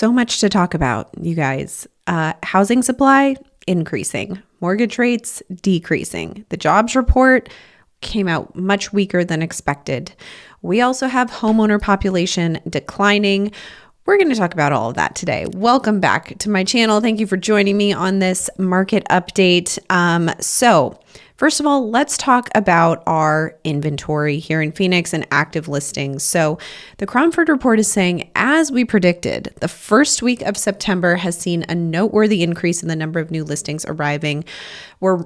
So much to talk about, you guys. Housing supply increasing, mortgage rates decreasing. The jobs report came out much weaker than expected. We also have homeowner population declining. We're going to talk about all of that today. Welcome back to my channel. Thank you for joining me on this market update. First of all, let's talk about our inventory here in Phoenix and active listings. So the Cromford report is saying, as we predicted, the first week of September has seen a noteworthy increase in the number of new listings arriving. We're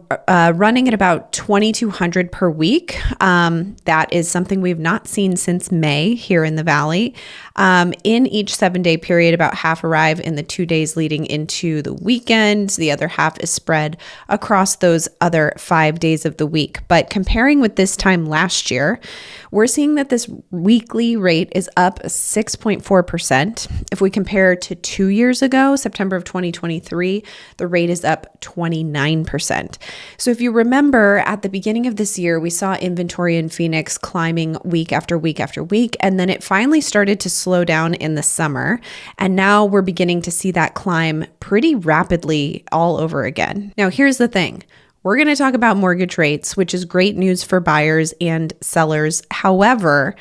running at about 2,200 per week. That is something we've not seen since May here in the Valley. In each 7-day period, about half arrive in the 2 days leading into the weekend. The other half is spread across those other 5 days of the week. But comparing with this time last year, we're seeing that this weekly rate is up 6.4%. If we compare to 2 years ago, September of 2023, the rate is up 29%. So if you remember, at the beginning of this year, we saw inventory in Phoenix climbing week after week after week, and then it finally started to slow down in the summer. And now we're beginning to see that climb pretty rapidly all over again. Now, here's the thing. We're going to talk about mortgage rates, which is great news for buyers and sellers. However,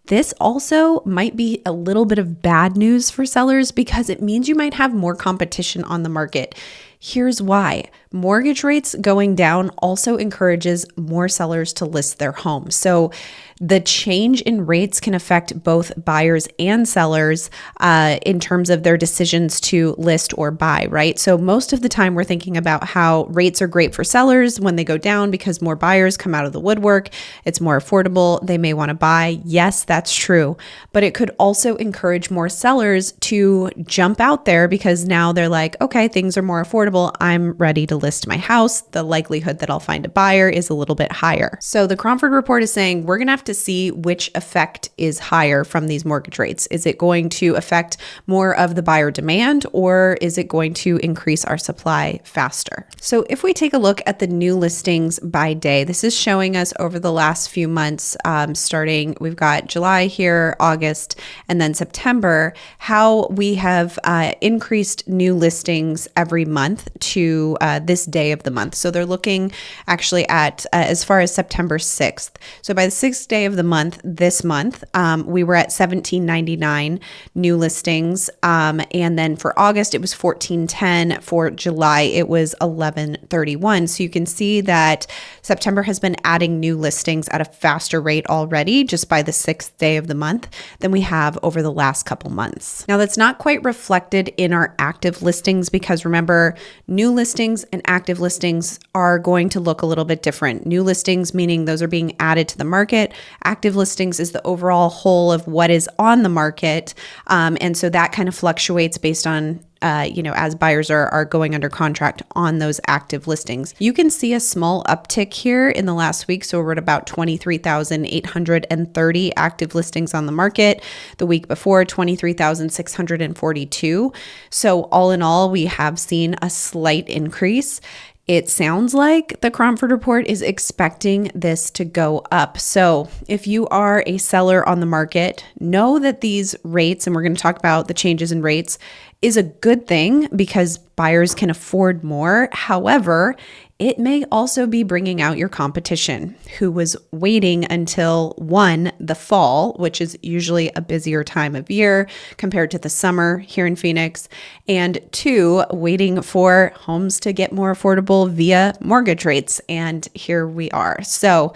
this also might be a little bit of bad news for sellers because it means you might have more competition on the market. Here's why. Mortgage rates going down also encourages more sellers to list their home. So the change in rates can affect both buyers and sellers in terms of their decisions to list or buy, right? So most of the time we're thinking about how rates are great for sellers when they go down because more buyers come out of the woodwork. It's more affordable. They may want to buy. Yes, that's true. But it could also encourage more sellers to jump out there because now they're like, okay, things are more affordable. I'm ready to list my house. The likelihood that I'll find a buyer is a little bit higher. So the Cromford report is saying we're going to have to see which effect is higher from these mortgage rates. Is it going to affect more of the buyer demand, or is it going to increase our supply faster? So if we take a look at the new listings by day, this is showing us over the last few months, starting, we've got July here, August, and then September, how we have increased new listings every month to this day of the month. So they're looking actually at as far as September 6th. So by the 6th day of the month, this month, we were at 1,799 new listings. And then for August, it was 1,410. For July, it was 1,131. So you can see that September has been adding new listings at a faster rate already just by the 6th day of the month than we have over the last couple months. Now, that's not quite reflected in our active listings because remember, new listings and active listings are going to look a little bit different. New listings, meaning those are being added to the market. Active listings is the overall whole of what is on the market. And so that kind of fluctuates based on as buyers are going under contract on those active listings. You can see a small uptick here in the last week. So we're at about 23,830 active listings on the market. The week before, 23,642. So all in all, we have seen a slight increase. It sounds like the Cromford report is expecting this to go up. So if you are a seller on the market, know that these rates, and we're going to talk about the changes in rates, is a good thing because buyers can afford more. However, it may also be bringing out your competition who was waiting until the fall, which is usually a busier time of year compared to the summer here in Phoenix, and 2, waiting for homes to get more affordable via mortgage rates. And here we are. So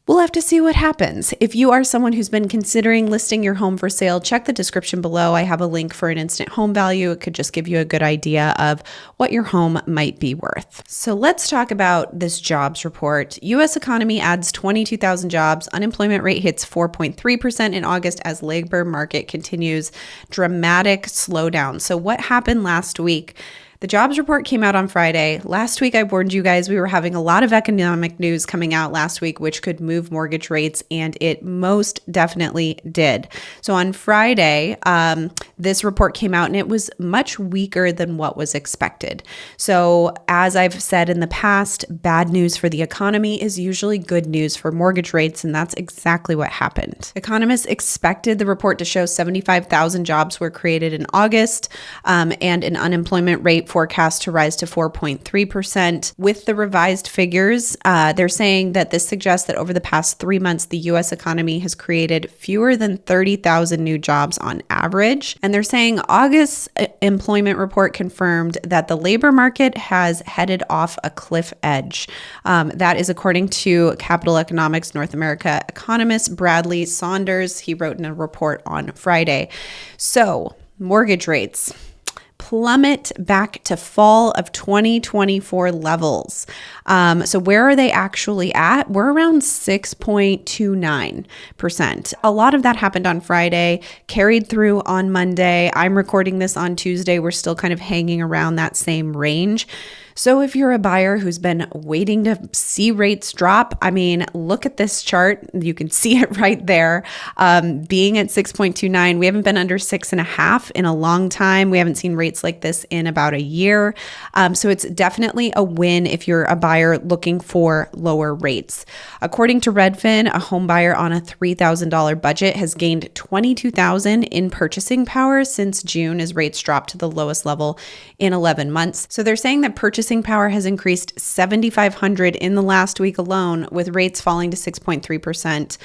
we'll have to see what happens. If you are someone who's been considering listing your home for sale, check the description below. I have a link for an instant home value. It could just give you a good idea of what your home might be worth. So let's talk about this jobs report. U.S. economy adds 22,000 jobs. Unemployment rate hits 4.3% in August as labor market continues dramatic slowdown. So what happened last week? The jobs report came out on Friday. Last week, I warned you guys we were having a lot of economic news coming out last week, which could move mortgage rates, and it most definitely did. So on Friday, this report came out, and it was much weaker than what was expected. So as I've said in the past, bad news for the economy is usually good news for mortgage rates, and that's exactly what happened. Economists expected the report to show 75,000 jobs were created in August, and an unemployment rate forecast to rise to 4.3%. With the revised figures, they're saying that this suggests that over the past 3 months, the U.S. economy has created fewer than 30,000 new jobs on average. And they're saying August's employment report confirmed that the labor market has headed off a cliff edge. That is according to Capital Economics North America economist Bradley Saunders. He wrote in a report on Friday. So, mortgage rates plummet back to fall of 2024 levels. So where are they actually at? We're around 6.29%. A lot of that happened on Friday, carried through on Monday. I'm recording this on Tuesday. We're still kind of hanging around that same range. So if you're a buyer who's been waiting to see rates drop, I mean, look at this chart. You can see it right there. Being at 6.29, we haven't been under 6.5 in a long time. We haven't seen rates like this in about a year. So it's definitely a win if you're a buyer looking for lower rates. According to Redfin, a home buyer on a $3,000 budget has gained $22,000 in purchasing power since June as rates dropped to the lowest level in 11 months. So they're saying that purchasing power has increased $7,500 in the last week alone, with rates falling to 6.3%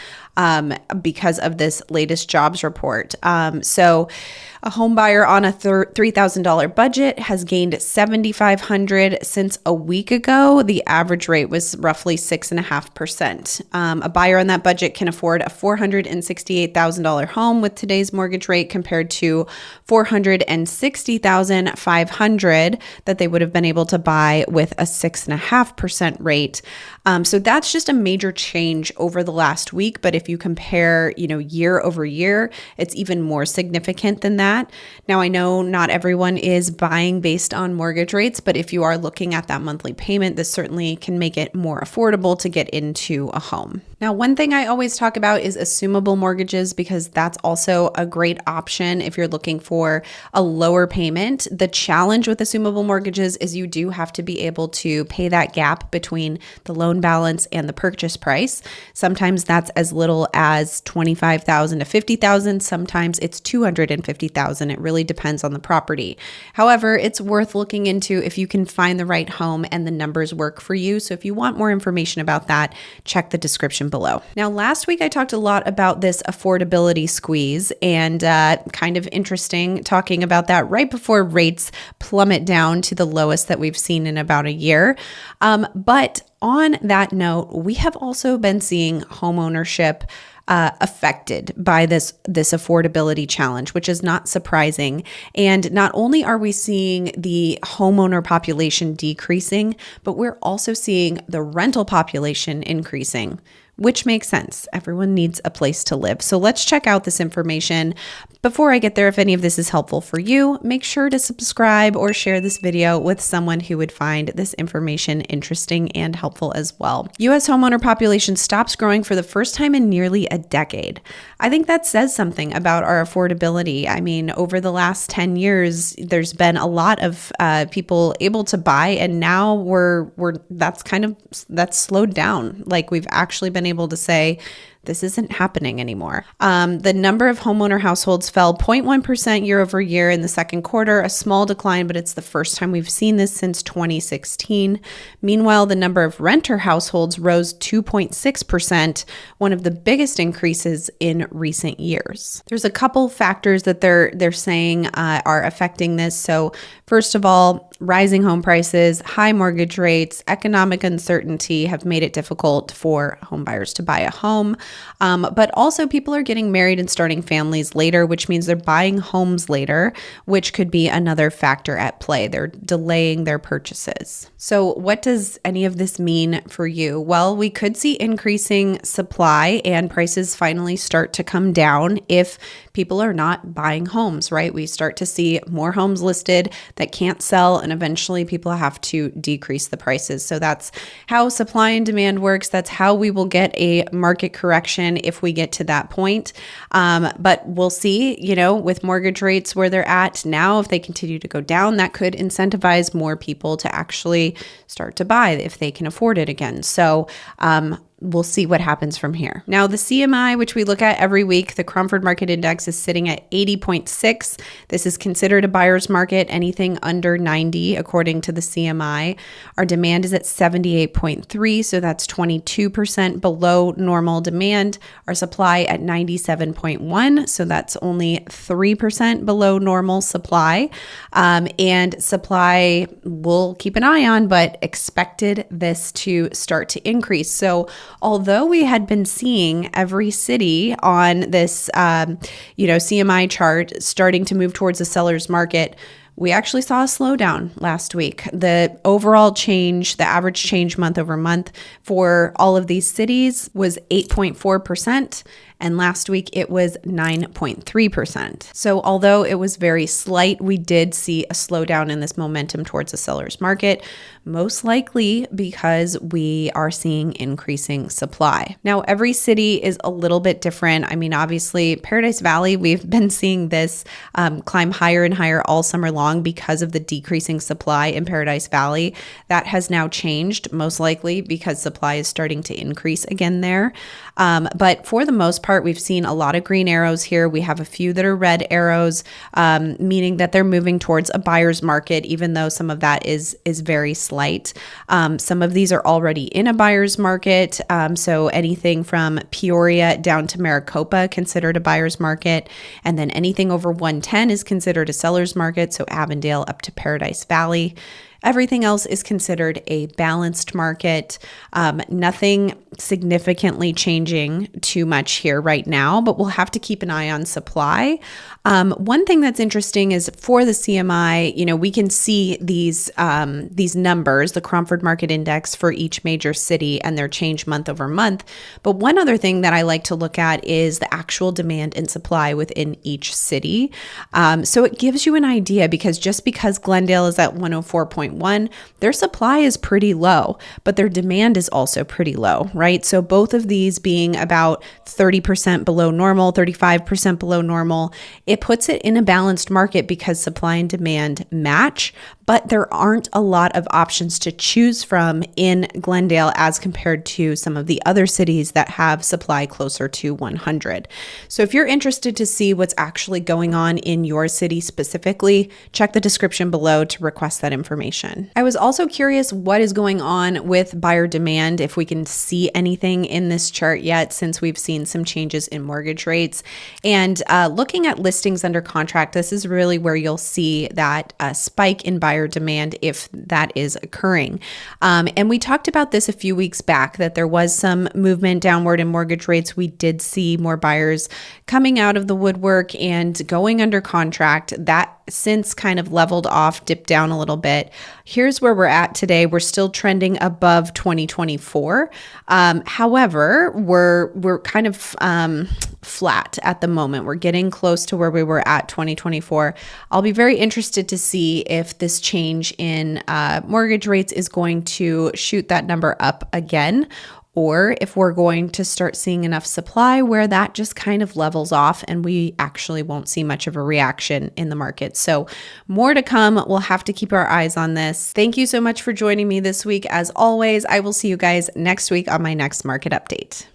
because of this latest jobs report. So a home buyer on a $3,000 budget has gained $7,500 since a week ago. The average rate was roughly 6.5%. A buyer on that budget can afford a $468,000 home with today's mortgage rate compared to $460,500 that they would have been able to buy with a 6.5% rate. So that's just a major change over the last week. But if you compare, year over year, it's even more significant than that. Now, I know not everyone is buying based on mortgage rates, but if you are looking at that monthly payment, this certainly can make it more affordable to get into a home. Now, one thing I always talk about is assumable mortgages, because that's also a great option if you're looking for a lower payment. The challenge with assumable mortgages is you do have to be able to pay that gap between the loan balance and the purchase price. Sometimes that's as little as $25,000 to $50,000. Sometimes it's $250,000. It really depends on the property. However, it's worth looking into if you can find the right home and the numbers work for you. So if you want more information about that, check the description below. Now, last week I talked a lot about this affordability squeeze, and kind of interesting talking about that right before rates plummet down to the lowest that we've seen in about a year. But on that note, we have also been seeing homeownership affected by this affordability challenge, which is not surprising. And not only are we seeing the homeowner population decreasing, but we're also seeing the rental population increasing, which makes sense. Everyone needs a place to live. So let's check out this information. Before I get there, if any of this is helpful for you, make sure to subscribe or share this video with someone who would find this information interesting and helpful as well. U.S. homeowner population stops growing for the first time in nearly a decade. I think that says something about our affordability. I mean, over the last 10 years, there's been a lot of people able to buy, and now that's slowed down. Like, we've actually been able to say, this isn't happening anymore. The number of homeowner households fell 0.1% year over year in the second quarter, a small decline, but it's the first time we've seen this since 2016. Meanwhile, the number of renter households rose 2.6%, one of the biggest increases in recent years. There's a couple factors that they're saying are affecting this. So first of all, rising home prices, high mortgage rates, economic uncertainty have made it difficult for home buyers to buy a home. But also people are getting married and starting families later, which means they're buying homes later, which could be another factor at play. They're delaying their purchases. So what does any of this mean for you? Well, we could see increasing supply and prices finally start to come down if people are not buying homes, right? We start to see more homes listed that can't sell, and eventually people have to decrease the prices. So that's how supply and demand works. That's how we will get a market correction if we get to that point. But we'll see, with mortgage rates where they're at now, if they continue to go down, that could incentivize more people to actually start to buy if they can afford it again. So, we'll see what happens from here. Now, the CMI, which we look at every week, the Cromford Market Index is sitting at 80.6. This is considered a buyer's market, anything under 90, according to the CMI. Our demand is at 78.3, so that's 22% below normal demand. Our supply at 97.1, so that's only 3% below normal supply. And supply we'll keep an eye on, but expected this to start to increase. So although we had been seeing every city on this, CMI chart starting to move towards a seller's market, we actually saw a slowdown last week. The overall change, the average change month over month for all of these cities was 8.4%. And last week it was 9.3%. So although it was very slight, we did see a slowdown in this momentum towards the seller's market, most likely because we are seeing increasing supply. Now, every city is a little bit different. I mean, obviously, Paradise Valley, we've been seeing this climb higher and higher all summer long because of the decreasing supply in Paradise Valley. That has now changed, most likely because supply is starting to increase again there. But for the most part, we've seen a lot of green arrows here. We have a few that are red arrows, meaning that they're moving towards a buyer's market, even though some of that is very slight. Some of these are already in a buyer's market. So anything from Peoria down to Maricopa considered a buyer's market. And then anything over 110 is considered a seller's market. So Avondale up to Paradise Valley. Everything else is considered a balanced market. Nothing significantly changing too much here right now, but we'll have to keep an eye on supply. One thing that's interesting is for the CMI, we can see these numbers, the Cromford Market Index for each major city and their change month over month. But one other thing that I like to look at is the actual demand and supply within each city. So it gives you an idea because Glendale is at 104.1, their supply is pretty low, but their demand is also pretty low, right? So both of these being about 30% below normal, 35% below normal, it puts it in a balanced market because supply and demand match, but there aren't a lot of options to choose from in Glendale as compared to some of the other cities that have supply closer to 100. So if you're interested to see what's actually going on in your city specifically, check the description below to request that information. I was also curious what is going on with buyer demand, if we can see anything in this chart yet, since we've seen some changes in mortgage rates. And looking at listings under contract, this is really where you'll see that spike in buyer demand if that is occurring. And we talked about this a few weeks back, that there was some movement downward in mortgage rates. We did see more buyers coming out of the woodwork and going under contract. That since kind of leveled off, dipped down a little bit. Here's where we're at today. We're still trending above 2024. However, we're kind of flat at the moment. We're getting close to where we were at 2024. I'll be very interested to see if this change in mortgage rates is going to shoot that number up again, or if we're going to start seeing enough supply where that just kind of levels off and we actually won't see much of a reaction in the market. So more to come. We'll have to keep our eyes on this. Thank you so much for joining me this week. As always, I will see you guys next week on my next market update.